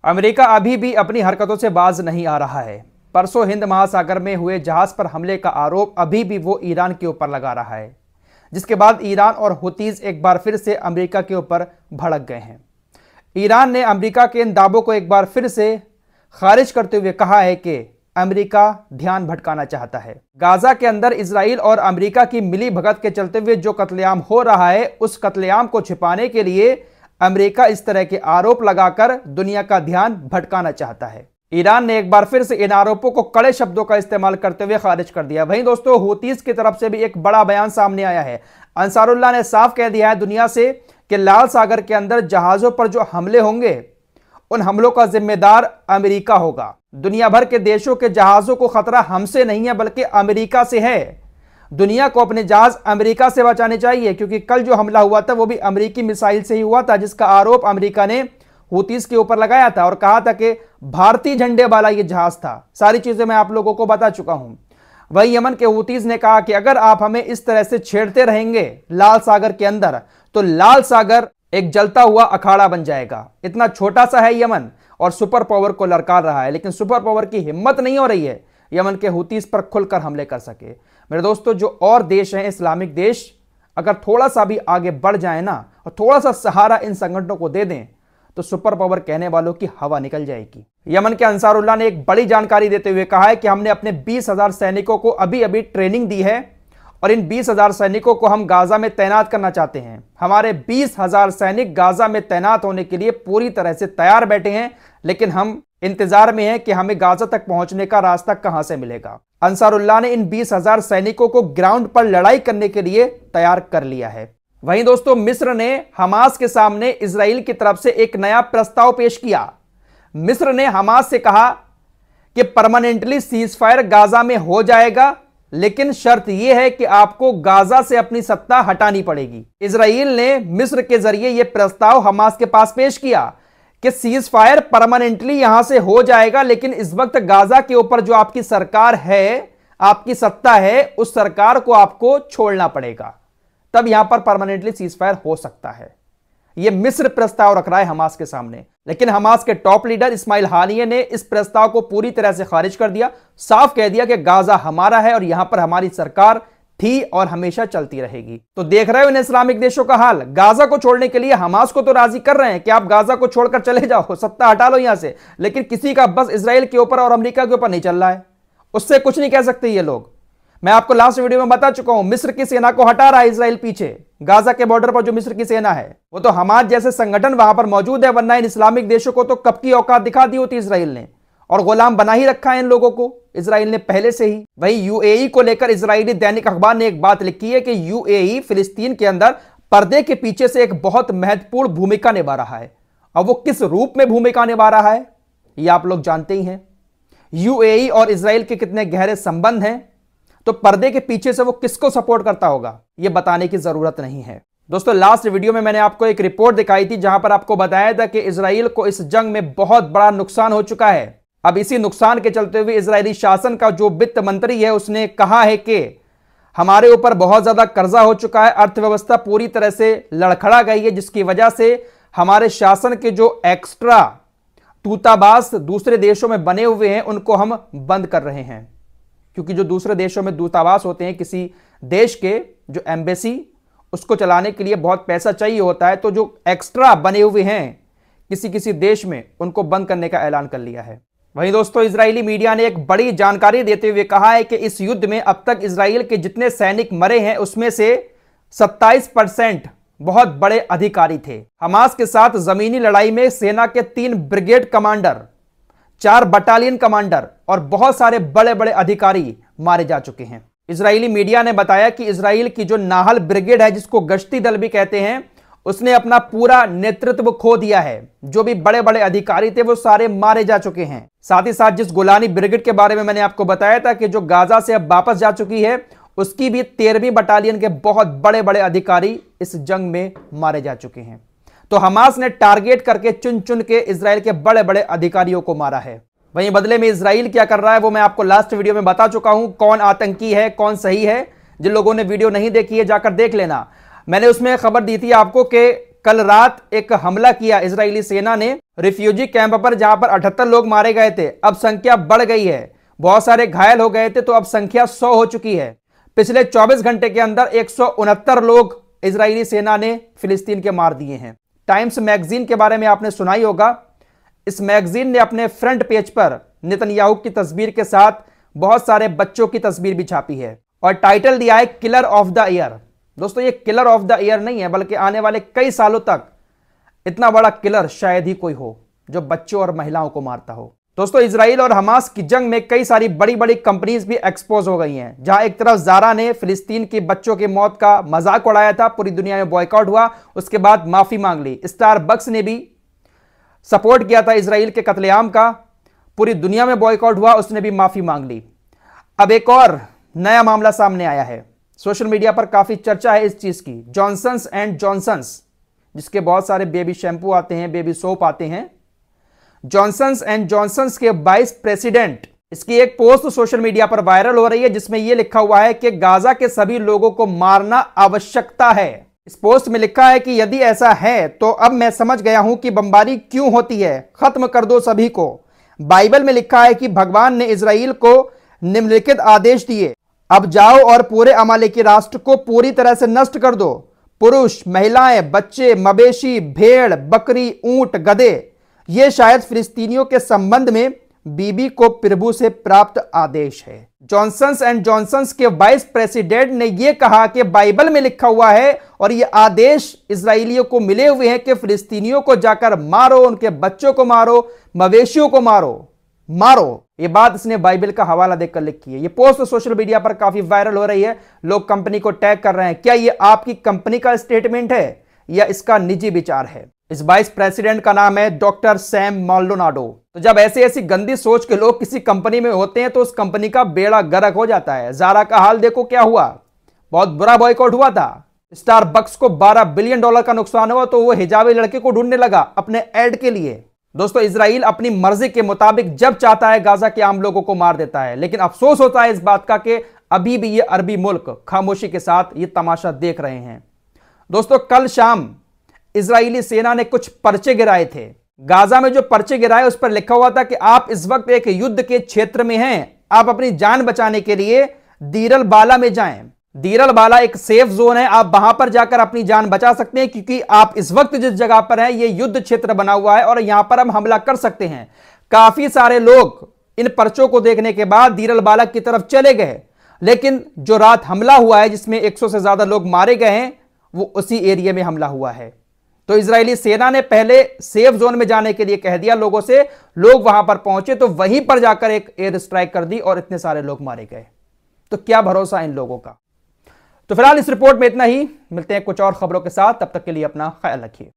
America अभी भी अपनी हरकतों से बाज नहीं आ रहा है। परसों हिंद महासागर में हुए जहाज पर हमले का आरोप अभी भी वो ईरान के ऊपर लगा रहा है, जिसके बाद ईरान और हुतीज एक बार फिर से अमेरिका के ऊपर भड़क गए हैं। ईरान ने अमेरिका के इन दावों को एक बार फिर से खारिज करते हुए कहा है कि अमेरिका ध्यान भटकाना चाहता है। गाजा के अंदर इजराइल और अमेरिका की मिली भगत के चलते हुए जो कत्लेआम हो रहा है, उस कत्लेआम को छिपाने के लिए अमेरिका इस तरह के आरोप लगाकर दुनिया का ध्यान भटकाना चाहता है। ईरान ने एक बार फिर से इन आरोपों को कड़े शब्दों का इस्तेमाल करते हुए खारिज कर दिया। वहीं दोस्तों, हूतीज की तरफ से भी एक बड़ा बयान सामने आया है। अंसारुल्लाह ने साफ कह दिया है दुनिया से कि लाल सागर के अंदर जहाजों पर जो हमले होंगे, उन हमलों का जिम्मेदार अमेरिका होगा। दुनिया भर के देशों के जहाजों को खतरा हमसे नहीं है, बल्कि अमेरिका से है। दुनिया को अपने जहाज अमेरिका से बचाने चाहिए, क्योंकि कल जो हमला हुआ था वो भी अमेरिकी मिसाइल से ही हुआ था, जिसका आरोप अमेरिका ने हूतीज के ऊपर लगाया था और कहा था कि भारतीय झंडे वाला ये जहाज था। सारी चीजें मैं आप लोगों को बता चुका हूं। वही यमन के हूतीज ने कहा कि अगर आप हमें इस तरह से छेड़ते रहेंगे लाल सागर के अंदर, तो लाल सागर एक जलता हुआ अखाड़ा बन जाएगा। इतना छोटा सा है यमन और सुपर पावर को ललकार रहा है, लेकिन सुपर पावर की हिम्मत नहीं हो रही है यमन के हूतीज पर खुलकर हमले कर सके। मेरे दोस्तों, जो और देश हैं इस्लामिक देश, अगर थोड़ा सा भी आगे बढ़ जाए ना और थोड़ा सा सहारा इन संगठनों को दे दें, तो सुपर पावर कहने वालों की हवा निकल जाएगी। यमन के अंसारुल्लाह ने एक बड़ी जानकारी देते हुए कहा है कि हमने अपने 20,000 सैनिकों को अभी अभी ट्रेनिंग दी है और इन 20,000 सैनिकों को हम गाजा में तैनात करना चाहते हैं। हमारे 20,000 सैनिक गाजा में तैनात होने के लिए पूरी तरह से तैयार बैठे हैं, लेकिन हम इंतजार में हैं कि हमें गाजा तक पहुंचने का रास्ता कहां से मिलेगा। अंसारुल्लाह ने इन 20,000 सैनिकों को ग्राउंड पर लड़ाई करने के लिए तैयार कर लिया है। वहीं दोस्तों, मिस्र ने हमास के सामने इजराइल की तरफ से एक नया प्रस्ताव पेश किया। मिस्र ने हमास से कहा कि परमानेंटली सीजफायर गाजा में हो जाएगा, लेकिन शर्त यह है कि आपको गाजा से अपनी सत्ता हटानी पड़ेगी। इजराइल ने मिस्र के जरिए यह प्रस्ताव हमास के पास पेश किया कि सीजफायर परमानेंटली यहां से हो जाएगा, लेकिन इस वक्त गाजा के ऊपर जो आपकी सरकार है, आपकी सत्ता है, उस सरकार को आपको छोड़ना पड़ेगा, तब यहां पर परमानेंटली सीजफायर हो सकता है। यह मिस्र प्रस्ताव रख रहा है हमास के सामने, लेकिन हमास के टॉप लीडर इस्माइल हानिये ने इस प्रस्ताव को पूरी तरह से खारिज कर दिया। साफ कह दिया कि गाजा हमारा है और यहां पर हमारी सरकार थी और हमेशा चलती रहेगी। तो देख रहे हो इन इस्लामिक देशों का हाल। गाजा को छोड़ने के लिए हमास को तो राजी कर रहे हैं कि आप गाजा को छोड़कर चले जाओ, सत्ता हटा लो यहां से, लेकिन किसी का बस इजराइल के ऊपर और अमेरिका के ऊपर नहीं चल रहा है। उससे कुछ नहीं कह सकते ये लोग। मैं आपको लास्ट वीडियो में बता चुका हूं, मिस्र की सेना को हटा रहा है इजराइल पीछे। गाजा के बॉर्डर पर जो मिस्र की सेना है, वो तो हमास जैसे संगठन वहां पर मौजूद है, वरना इन इस्लामिक देशों को तो कब की औकात दिखा दी होती इजराइल ने, और गुलाम बना ही रखा है इन लोगों को इजराइल ने पहले से ही। वहीं यूएई को लेकर इजरायली दैनिक अखबार ने एक बात लिखी है कि यूएई फिलिस्तीन के अंदर पर्दे के पीछे से एक बहुत महत्वपूर्ण भूमिका निभा रहा है। अब वो किस रूप में भूमिका निभा रहा है, ये आप लोग जानते ही हैं। यूएई और इजराइल के कितने गहरे संबंध हैं, तो पर्दे के पीछे से वो किसको सपोर्ट करता होगा, यह बताने की जरूरत नहीं है। दोस्तों, लास्ट वीडियो में मैंने आपको एक रिपोर्ट दिखाई थी जहां पर आपको बताया था कि इजराइल को इस जंग में बहुत बड़ा नुकसान हो चुका है। अब इसी नुकसान के चलते हुए इजरायली शासन का जो वित्त मंत्री है, उसने कहा है कि हमारे ऊपर बहुत ज्यादा कर्जा हो चुका है, अर्थव्यवस्था पूरी तरह से लड़खड़ा गई है, जिसकी वजह से हमारे शासन के जो एक्स्ट्रा दूतावास दूसरे देशों में बने हुए हैं, उनको हम बंद कर रहे हैं। क्योंकि जो दूसरे देशों में दूतावास होते हैं, किसी देश के जो एम्बेसी, उसको चलाने के लिए बहुत पैसा चाहिए होता है, तो जो एक्स्ट्रा बने हुए हैं किसी किसी देश में, उनको बंद करने का ऐलान कर लिया है। वहीं दोस्तों, इजरायली मीडिया ने एक बड़ी जानकारी देते हुए कहा है कि इस युद्ध में अब तक इजराइल के जितने सैनिक मरे हैं, उसमें से 27% बहुत बड़े अधिकारी थे। हमास के साथ जमीनी लड़ाई में सेना के 3 ब्रिगेड कमांडर, 4 बटालियन कमांडर और बहुत सारे बड़े बड़े अधिकारी मारे जा चुके हैं। इजरायली मीडिया ने बताया कि इजराइल की जो नाहल ब्रिगेड है, जिसको गश्ती दल भी कहते हैं, उसने अपना पूरा नेतृत्व खो दिया है। जो भी बड़े बड़े अधिकारी थे वो सारे मारे जा चुके हैं। साथ ही साथ जिस गोलानी ब्रिगेड के बारे में मैंने आपको बताया था कि जो गाजा से अब वापस जा चुकी है, उसकी भी 13वीं बटालियन के बहुत बड़े बड़े अधिकारी इस जंग में मारे जा चुके हैं। तो हमास ने टारगेट करके चुन चुन के इजराइल के बड़े बड़े अधिकारियों को मारा है। वहीं बदले में इजराइल क्या कर रहा है वो मैं आपको लास्ट वीडियो में बता चुका हूं। कौन आतंकी है, कौन सही है। जिन लोगों ने वीडियो नहीं देखी है जाकर देख लेना। मैंने उसमें खबर दी थी आपको कि कल रात एक हमला किया इजरायली सेना ने रिफ्यूजी कैंप पर, जहां पर 78 लोग मारे गए थे। अब संख्या बढ़ गई है, बहुत सारे घायल हो गए थे, तो अब संख्या 100 हो चुकी है। पिछले 24 घंटे के अंदर 169 लोग इजरायली सेना ने फिलिस्तीन के मार दिए हैं। टाइम्स मैगजीन के बारे में आपने सुना ही होगा। इस मैगजीन ने अपने फ्रंट पेज पर नेतन्याहू की तस्वीर के साथ बहुत सारे बच्चों की तस्वीर भी छापी है और टाइटल दिया है किलर ऑफ द ईयर। दोस्तों, ये किलर ऑफ द ईयर नहीं है, बल्कि आने वाले कई सालों तक इतना बड़ा किलर शायद ही कोई हो जो बच्चों और महिलाओं को मारता हो। दोस्तों, इजराइल और हमास की जंग में कई सारी बड़ी बड़ी कंपनीज भी एक्सपोज हो गई हैं। जहां एक तरफ ज़ारा ने फिलिस्तीन के बच्चों की मौत का मजाक उड़ाया था, पूरी दुनिया में बॉयकॉट हुआ, उसके बाद माफी मांग ली। स्टारबक्स ने भी सपोर्ट किया था इजराइल के कत्लेआम का, पूरी दुनिया में बॉयकॉट हुआ, उसने भी माफी मांग ली। अब एक और नया मामला सामने आया है, सोशल मीडिया पर काफी चर्चा है इस चीज की। जॉनसन्स एंड जॉनसन्स, जिसके बहुत सारे बेबी शैम्पू आते हैं, बेबी सोप आते हैं, जॉनसन्स एंड जॉनसन्स के वाइस प्रेसिडेंट, इसकी एक पोस्ट सोशल मीडिया पर वायरल हो रही है जिसमें यह लिखा हुआ है कि गाजा के सभी लोगों को मारना आवश्यकता है। इस पोस्ट में लिखा है कि यदि ऐसा है तो अब मैं समझ गया हूं कि बमबारी क्यों होती है, खत्म कर दो सभी को। बाइबल में लिखा है कि भगवान ने इजराइल को निम्नलिखित आदेश दिए, अब जाओ और पूरे अमालेकी राष्ट्र को पूरी तरह से नष्ट कर दो, पुरुष, महिलाएं, बच्चे, मवेशी, भेड़, बकरी, ऊंट, गधे। यह शायद फिलिस्तीनियों के संबंध में बीबी को प्रभु से प्राप्त आदेश है। जॉनसन्स एंड जॉनसन्स के वाइस प्रेसिडेंट ने यह कहा कि बाइबल में लिखा हुआ है और यह आदेश इजरायलियों को मिले हुए हैं कि फिलिस्तीनियों को जाकर मारो, उनके बच्चों को मारो, मवेशियों को मारो। यह बात इसने बाइबल का हवाला देकर लिखी है। यह पोस्ट सोशल मीडिया पर काफी वायरल हो रही है, लोग कंपनी को टैग कर रहे हैं। क्या यह आपकी कंपनी का स्टेटमेंट है या इसका निजी विचार है? इस वाइस प्रेसिडेंट का नाम है डॉक्टर सैम माल्डोनाडो। तो जब ऐसी गंदी सोच के लोग किसी कंपनी में होते हैं तो उस कंपनी का बेड़ा गर्क हो जाता है। ज़ारा का हाल देखो क्या हुआ, बहुत बुरा बॉयकॉट हुआ था। स्टारबक्स को $12 बिलियन का नुकसान हुआ तो वो हिजाबी लड़के को ढूंढने लगा अपने एड के लिए। दोस्तों, इजराइल अपनी मर्जी के मुताबिक जब चाहता है गाजा के आम लोगों को मार देता है, लेकिन अफसोस होता है इस बात का कि अभी भी ये अरबी मुल्क खामोशी के साथ ये तमाशा देख रहे हैं। दोस्तों, कल शाम इजरायली सेना ने कुछ पर्चे गिराए थे। गाजा में जो पर्चे गिराए उस पर लिखा हुआ था कि आप इस वक्त एक युद्ध के क्षेत्र में हैं, आप अपनी जान बचाने के लिए दीरल बाला में जाएं। दीरल बाला एक सेफ जोन है, आप वहां पर जाकर अपनी जान बचा सकते हैं, क्योंकि आप इस वक्त जिस जगह पर हैं यह युद्ध क्षेत्र बना हुआ है और यहां पर हम हमला कर सकते हैं। काफी सारे लोग इन पर्चों को देखने के बाद दीरल बाला की तरफ चले गए, लेकिन जो रात हमला हुआ है जिसमें 100 से ज्यादा लोग मारे गए हैं वो उसी एरिया में हमला हुआ है। तो इजरायली सेना ने पहले सेफ जोन में जाने के लिए कह दिया लोगों से, लोग वहां पर पहुंचे तो वहीं पर जाकर एक एयर स्ट्राइक कर दी और इतने सारे लोग मारे गए। तो क्या भरोसा इन लोगों का। तो फिलहाल इस रिपोर्ट में इतना ही, मिलते हैं कुछ और खबरों के साथ, तब तक के लिए अपना ख्याल रखिए।